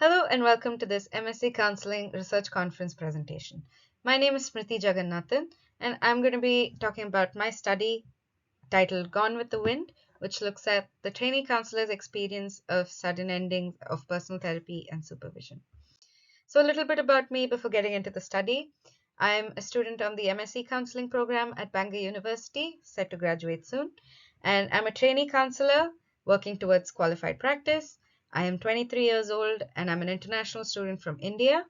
Hello and welcome to this MSc Counseling Research Conference presentation. My name is Smruthi Jagannathan and I'm going to be talking about my study titled Gone with the Wind, which looks at the trainee counselor's experience of sudden endings of personal therapy and supervision. So a little bit about me before getting into the study. I'm a student on the MSc Counseling program at Bangor University, set to graduate soon, and I'm a trainee counselor working towards qualified practice. I am 23 years old and I'm an international student from India.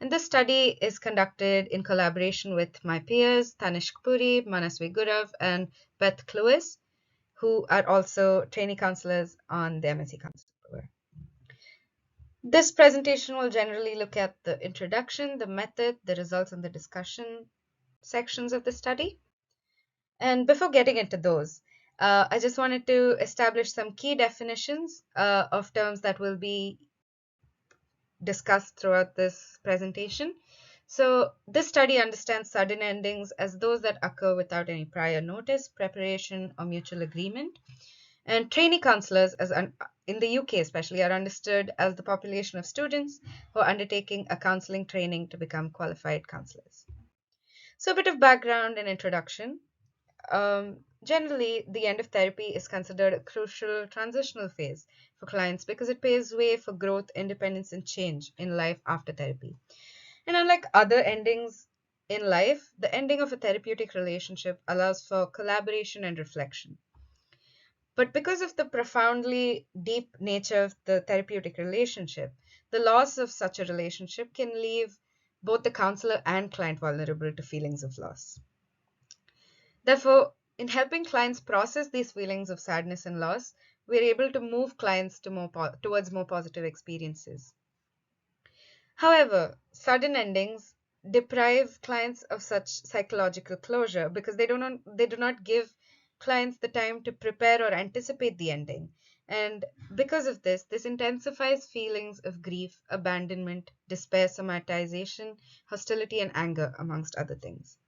And this study is conducted in collaboration with my peers Tanishq Puri, Manasvi Gurav, and Beth Cluis, who are also trainee counselors on the MSc Counseling program. This presentation will generally look at the introduction, the method, the results, and the discussion sections of the study. And before getting into those, I just wanted to establish some key definitions of terms that will be discussed throughout this presentation. So this study understands sudden endings as those that occur without any prior notice, preparation, or mutual agreement. And trainee counselors, in the UK especially, are understood as the population of students who are undertaking a counseling training to become qualified counselors. So a bit of background and introduction. Generally, the end of therapy is considered a crucial transitional phase for clients because it paves way for growth, independence, and change in life after therapy. And unlike other endings in life, the ending of a therapeutic relationship allows for collaboration and reflection. But because of the profoundly deep nature of the therapeutic relationship, the loss of such a relationship can leave both the counselor and client vulnerable to feelings of loss. Therefore, in helping clients process these feelings of sadness and loss, we're able to move clients towards more positive experiences. However, sudden endings deprive clients of such psychological closure because they do not give clients the time to prepare or anticipate the ending. And because of this intensifies feelings of grief, abandonment, despair, somatization, hostility, and anger, amongst other things.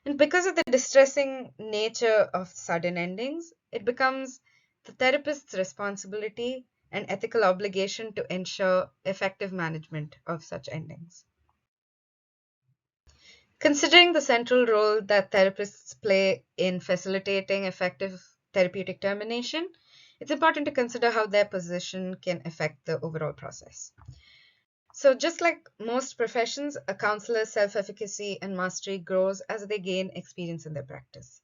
And because of the distressing nature of sudden endings, it becomes the therapist's responsibility and ethical obligation to ensure effective management of such endings. Considering the central role that therapists play in facilitating effective therapeutic termination, it's important to consider how their position can affect the overall process. So, just like most professions, a counselor's self efficacy and mastery grows as they gain experience in their practice.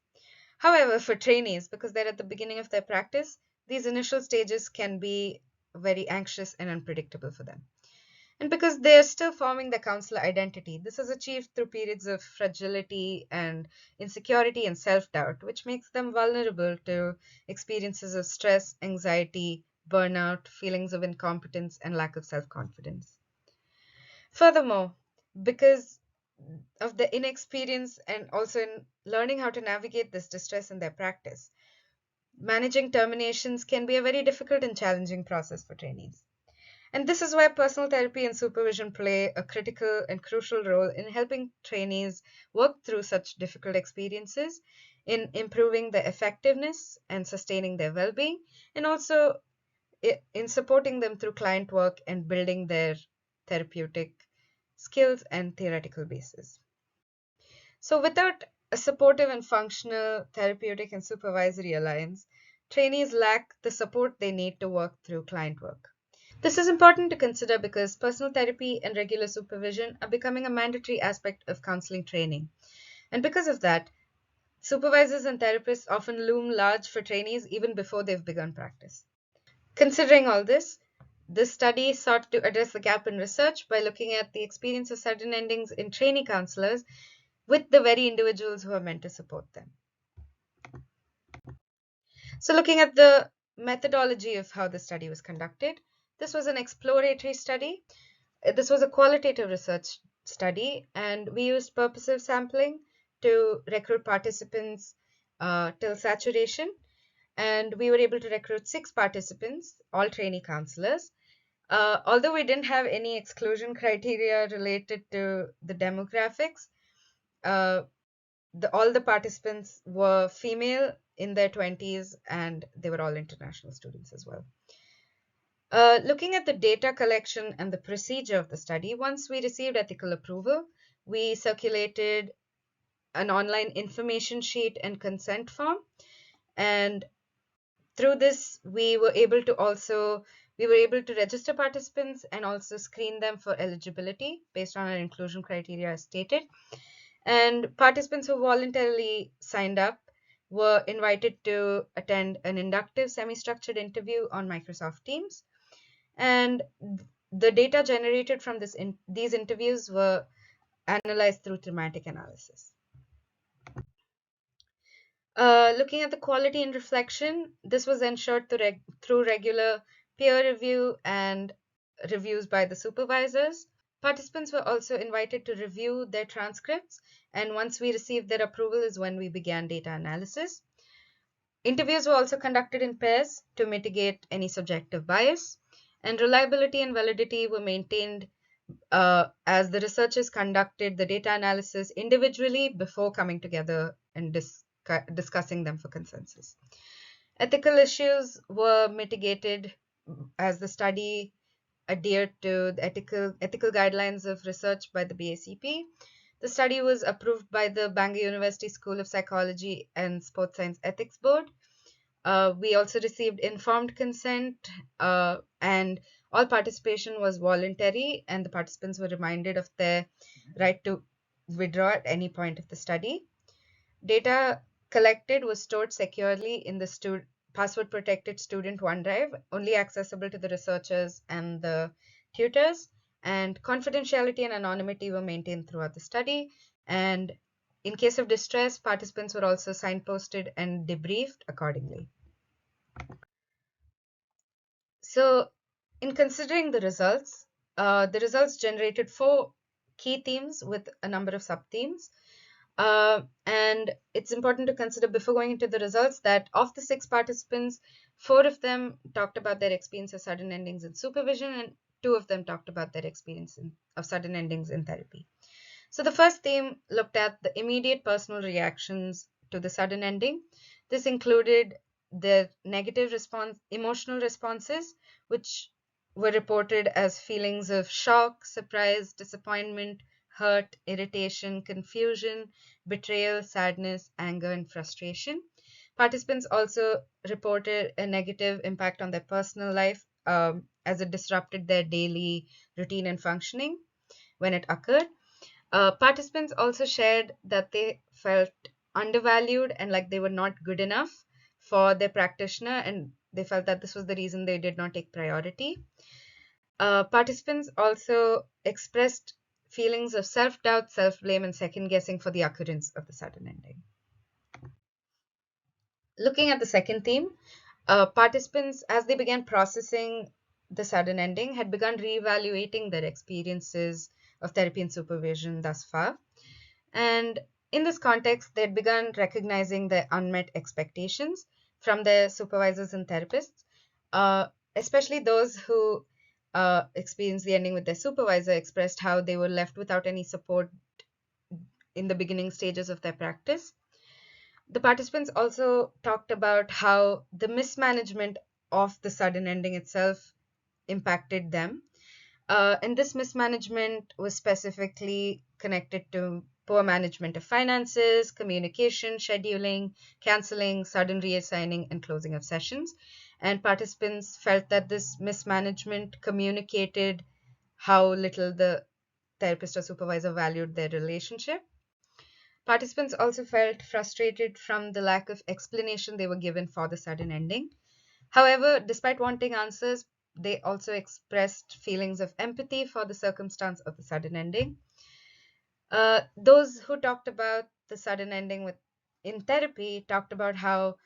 However, for trainees, because they're at the beginning of their practice, these initial stages can be very anxious and unpredictable for them. And because they're still forming their counselor identity, this is achieved through periods of fragility and insecurity and self doubt, which makes them vulnerable to experiences of stress, anxiety, burnout, feelings of incompetence, and lack of self confidence. Furthermore, because of the inexperience and also in learning how to navigate this distress in their practice, managing terminations can be a very difficult and challenging process for trainees. And this is why personal therapy and supervision play a critical and crucial role in helping trainees work through such difficult experiences, in improving their effectiveness and sustaining their well being, and also in supporting them through client work and building their therapeutic skills and theoretical basis. So, without a supportive and functional therapeutic and supervisory alliance, trainees lack the support they need to work through client work. This is important to consider because personal therapy and regular supervision are becoming a mandatory aspect of counseling training. And because of that, supervisors and therapists often loom large for trainees even before they've begun practice. Considering all this study sought to address the gap in research by looking at the experience of sudden endings in trainee counselors with the very individuals who are meant to support them. So, looking at the methodology of how the study was conducted, this was an exploratory study. This was a qualitative research study, and we used purposive sampling to recruit participants till saturation. And we were able to recruit 6 participants, all trainee counselors. Although we didn't have any exclusion criteria related to the demographics, uh, all the participants were female in their 20s and they were all international students as well. Looking at the data collection and the procedure of the study, once we received ethical approval, we circulated an online information sheet and consent form. And through this, we were able to register participants and also screen them for eligibility based on our inclusion criteria as stated. And participants who voluntarily signed up were invited to attend an inductive semi-structured interview on Microsoft Teams. And the data generated from these interviews were analyzed through thematic analysis. Looking at the quality and reflection, this was ensured through regular peer review and reviews by the supervisors. Participants were also invited to review their transcripts, and once we received their approval is when we began data analysis. Interviews were also conducted in pairs to mitigate any subjective bias, and reliability and validity were maintained as the researchers conducted the data analysis individually before coming together and discussing them for consensus. Ethical issues were mitigated as the study adhered to the ethical guidelines of research by the BACP. The study was approved by the Bangor University School of Psychology and Sports Science Ethics Board. We also received informed consent, and all participation was voluntary, and the participants were reminded of their right to withdraw at any point of the study. Data collected was stored securely in the password-protected student OneDrive, only accessible to the researchers and the tutors, and confidentiality and anonymity were maintained throughout the study. And in case of distress, participants were also signposted and debriefed accordingly. So, in considering the results generated 4 key themes with a number of sub-themes. And it's important to consider before going into the results that of the 6 participants, 4 of them talked about their experience of sudden endings in supervision, and 2 of them talked about their experience of sudden endings in therapy. So the first theme looked at the immediate personal reactions to the sudden ending. This included the negative emotional responses, which were reported as feelings of shock, surprise, disappointment, hurt, irritation, confusion, betrayal, sadness, anger, and frustration. Participants also reported a negative impact on their personal life as it disrupted their daily routine and functioning when it occurred. Participants also shared that they felt undervalued and like they were not good enough for their practitioner, and they felt that this was the reason they did not take priority. Participants also expressed feelings of self-doubt, self-blame, and second-guessing for the occurrence of the sudden ending. Looking at the second theme, participants, as they began processing the sudden ending, had begun reevaluating their experiences of therapy and supervision thus far. And in this context, they had begun recognizing their unmet expectations from their supervisors and therapists, especially those who experienced the ending with their supervisor expressed how they were left without any support in the beginning stages of their practice. The participants also talked about how the mismanagement of the sudden ending itself impacted them. And this mismanagement was specifically connected to poor management of finances, communication, scheduling, canceling, sudden reassigning, and closing of sessions. And participants felt that this mismanagement communicated how little the therapist or supervisor valued their relationship. Participants also felt frustrated from the lack of explanation they were given for the sudden ending. However, despite wanting answers, they also expressed feelings of empathy for the circumstance of the sudden ending. Those who talked about the sudden ending in therapy talked about how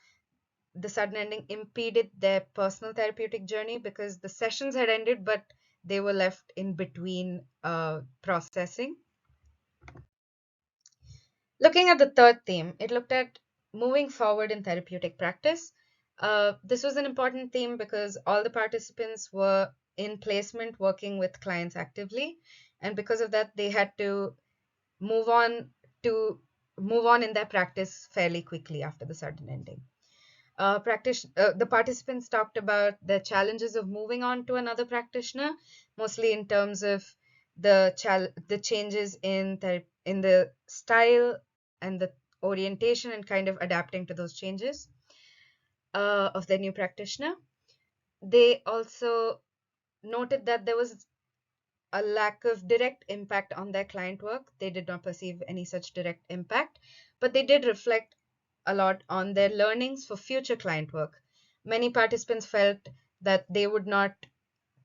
the sudden ending impeded their personal therapeutic journey because the sessions had ended, but they were left in between processing. Looking at the third theme, it looked at moving forward in therapeutic practice. This was an important theme because all the participants were in placement working with clients actively, and because of that, they had to move on in their practice fairly quickly after the sudden ending. The participants talked about the challenges of moving on to another practitioner, mostly in terms of the changes in the style and the orientation, and kind of adapting to those changes of their new practitioner. They also noted that there was a lack of direct impact on their client work. They did not perceive any such direct impact, but they did reflect a lot on their learnings for future client work. Many participants felt that they would not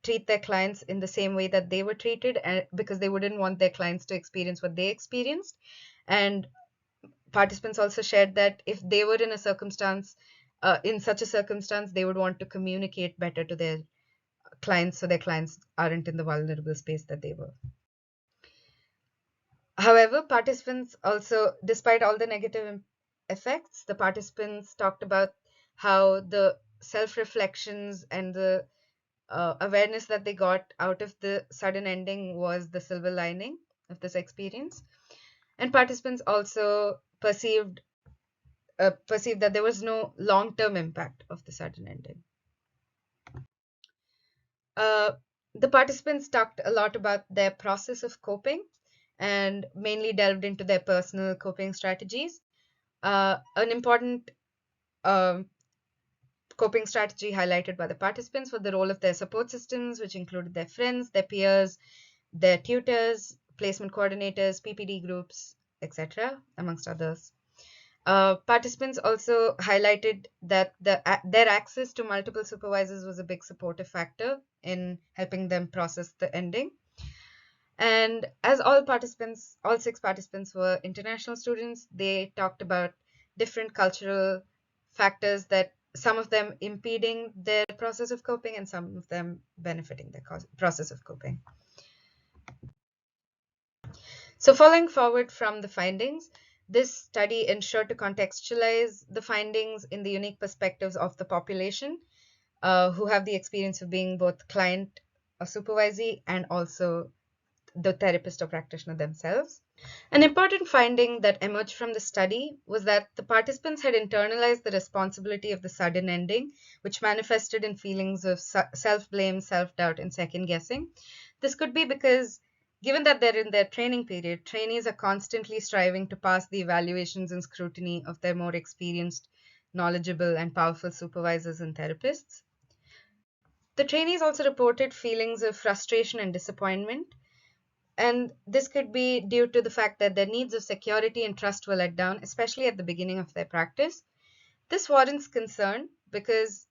treat their clients in the same way that they were treated, because they wouldn't want their clients to experience what they experienced. And participants also shared that if they were in such a circumstance, they would want to communicate better to their clients so their clients aren't in the vulnerable space that they were. However, participants also, despite all the negative effects, the participants talked about how the self-reflections and the awareness that they got out of the sudden ending was the silver lining of this experience. And participants also perceived that there was no long-term impact of the sudden ending. Uh, the participants talked a lot about their process of coping and mainly delved into their personal coping strategies. An important coping strategy highlighted by the participants was the role of their support systems, which included their friends, their peers, their tutors, placement coordinators, PPD groups, etc., amongst others. Participants also highlighted that their access to multiple supervisors was a big supportive factor in helping them process the ending. And as all 6 participants were international students, they talked about different cultural factors, that some of them impeding their process of coping and some of them benefiting their process of coping. So following forward from the findings, this study ensured to contextualize the findings in the unique perspectives of the population who have the experience of being both client or supervisee and also the therapist or practitioner themselves. An important finding that emerged from the study was that the participants had internalized the responsibility of the sudden ending, which manifested in feelings of self-blame, self-doubt, and second-guessing. This could be because, given that they're in their training period, trainees are constantly striving to pass the evaluations and scrutiny of their more experienced, knowledgeable, and powerful supervisors and therapists. The trainees also reported feelings of frustration and disappointment, and this could be due to the fact that their needs of security and trust were let down, especially at the beginning of their practice. This warrants concern because,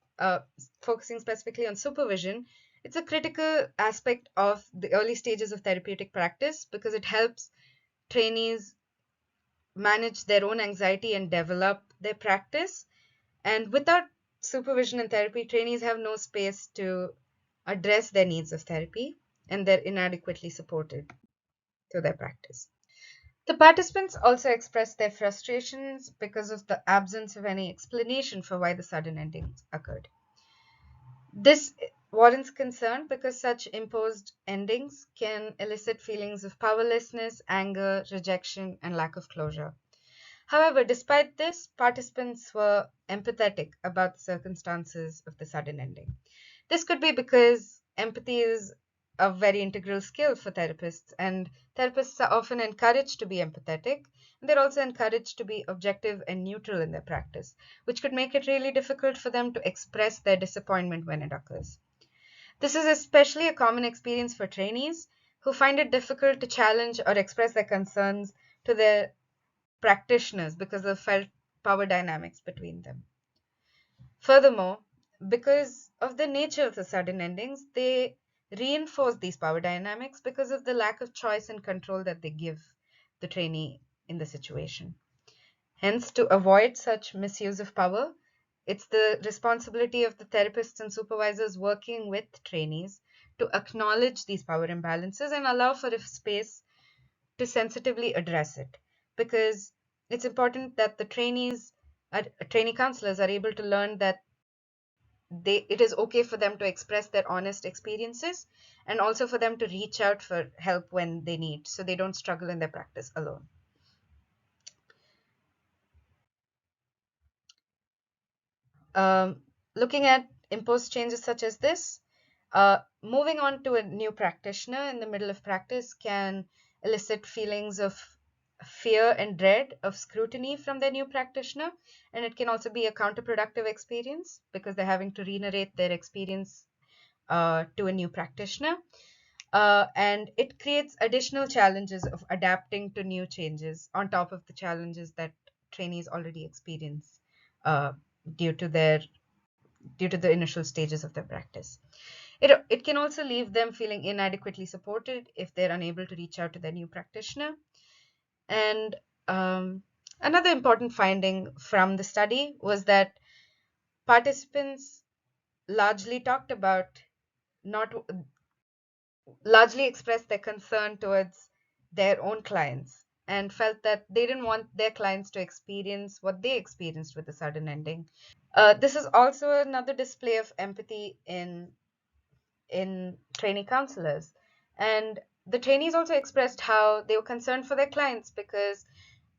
focusing specifically on supervision, it's a critical aspect of the early stages of therapeutic practice because it helps trainees manage their own anxiety and develop their practice. And without supervision and therapy, trainees have no space to address their needs of therapy, and they're inadequately supported through their practice. The participants also expressed their frustrations because of the absence of any explanation for why the sudden endings occurred. This warrants concern because such imposed endings can elicit feelings of powerlessness, anger, rejection, and lack of closure. However, despite this, participants were empathetic about the circumstances of the sudden ending. This could be because empathy is a very integral skill for therapists, and therapists are often encouraged to be empathetic, and they're also encouraged to be objective and neutral in their practice, which could make it really difficult for them to express their disappointment when it occurs. This is especially a common experience for trainees who find it difficult to challenge or express their concerns to their practitioners because of felt power dynamics between them. Furthermore, because of the nature of the sudden endings, they reinforce these power dynamics because of the lack of choice and control that they give the trainee in the situation. Hence, to avoid such misuse of power, it's the responsibility of the therapists and supervisors working with trainees to acknowledge these power imbalances and allow for a space to sensitively address it, because it's important that the trainee counselors are able to learn that it is okay for them to express their honest experiences, and also for them to reach out for help when they need, so they don't struggle in their practice alone. Looking at imposed changes such as this, moving on to a new practitioner in the middle of practice can elicit feelings of fear and dread of scrutiny from their new practitioner, and it can also be a counterproductive experience because they're having to re-narrate their experience to a new practitioner. And it creates additional challenges of adapting to new changes on top of the challenges that trainees already experience uh, due to the initial stages of their practice. It can also leave them feeling inadequately supported if they're unable to reach out to their new practitioner. And another important finding from the study was that participants largely talked about not largely expressed their concern towards their own clients and felt that they didn't want their clients to experience what they experienced with the sudden ending. This is also another display of empathy in trainee counselors. And the trainees also expressed how they were concerned for their clients because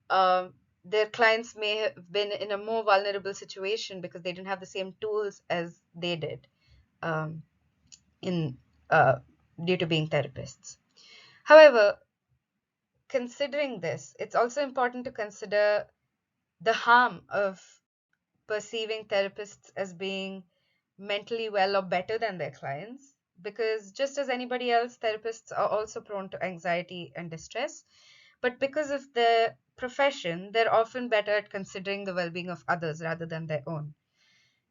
their clients may have been in a more vulnerable situation because they didn't have the same tools as they did um, in due to being therapists. However, considering this, it's also important to consider the harm of perceiving therapists as being mentally well or better than their clients, because just as anybody else, therapists are also prone to anxiety and distress. But because of their profession, they're often better at considering the well being of others rather than their own.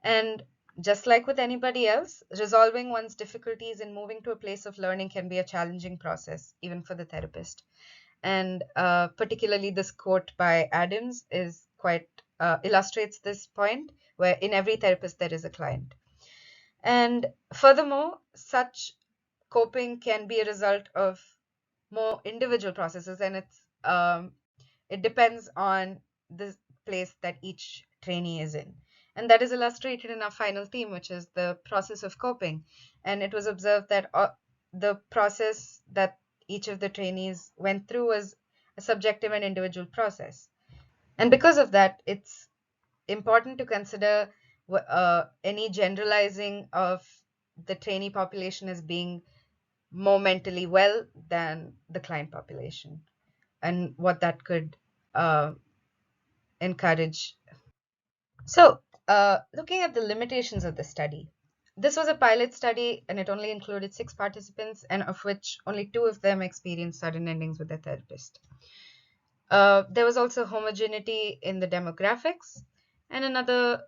And just like with anybody else, resolving one's difficulties and moving to a place of learning can be a challenging process, even for the therapist. And particularly this quote by Adams is quite illustrates this point, where in every therapist there is a client. And furthermore, such coping can be a result of more individual processes, and it depends on the place that each trainee is in. And that is illustrated in our final theme, which is the process of coping. And it was observed that the process that each of the trainees went through was a subjective and individual process. And because of that, it's important to consider any generalizing of the trainee population as being more mentally well than the client population, and what that could uh, encourage. So, looking at the limitations of the study, this was a pilot study and it only included 6 participants, and of which only 2 of them experienced sudden endings with their therapist. There was also homogeneity in the demographics, and another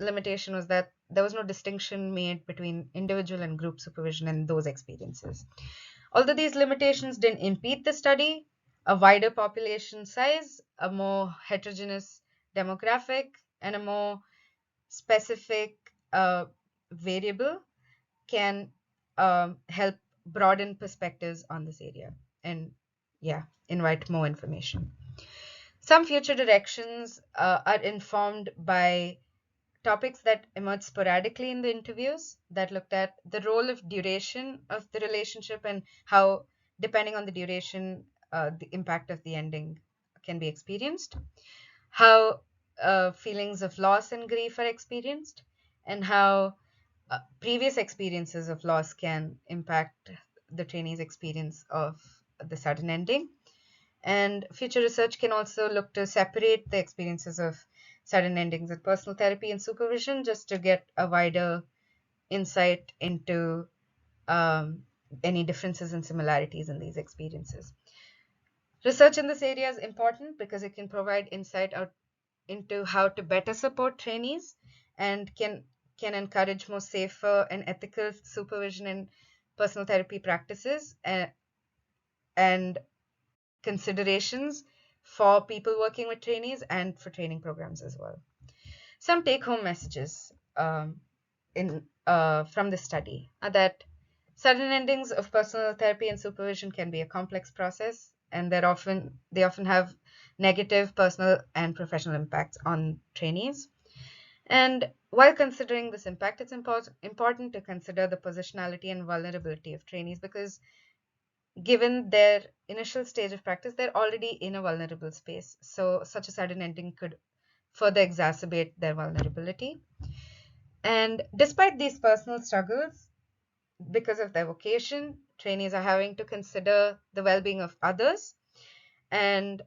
limitation was that there was no distinction made between individual and group supervision in those experiences. Although these limitations didn't impede the study, a wider population size, a more heterogeneous demographic, and a more specific variable can help broaden perspectives on this area and, invite more information. Some future directions are informed by topics that emerged sporadically in the interviews that looked at the role of duration of the relationship and how, depending on the duration, the impact of the ending can be experienced, how feelings of loss and grief are experienced, and how previous experiences of loss can impact the trainee's experience of the sudden ending. And future research can also look to separate the experiences of sudden endings in personal therapy and supervision, just to get a wider insight into any differences and similarities in these experiences. Research in this area is important because it can provide insight out into how to better support trainees and can encourage more safer and ethical supervision and personal therapy practices and considerations for people working with trainees and for training programs as well. Some take-home messages from the study are that sudden endings of personal therapy and supervision can be a complex process, and they often have negative personal and professional impacts on trainees. And while considering this impact, it's important to consider the positionality and vulnerability of trainees, because given their initial stage of practice, they're already in a vulnerable space. So such a sudden ending could further exacerbate their vulnerability. And despite these personal struggles, because of their vocation, trainees are having to consider the well-being of others, and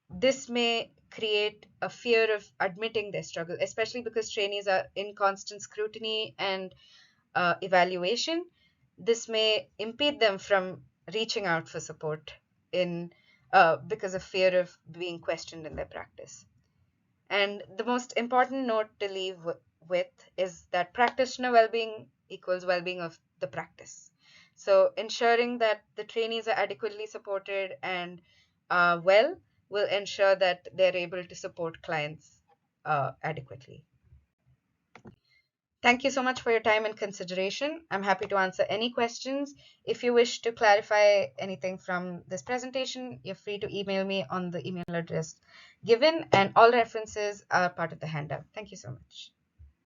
this may create a fear of admitting their struggle, especially because trainees are in constant scrutiny and evaluation. This may impede them from reaching out for support in because of fear of being questioned in their practice. And the most important note to leave with is that practitioner well-being equals well-being of the practice. So ensuring that the trainees are adequately supported and well will ensure that they're able to support clients adequately. Thank you so much for your time and consideration. I'm happy to answer any questions. If you wish to clarify anything from this presentation, you're free to email me on the email address given, and all references are part of the handout. Thank you so much.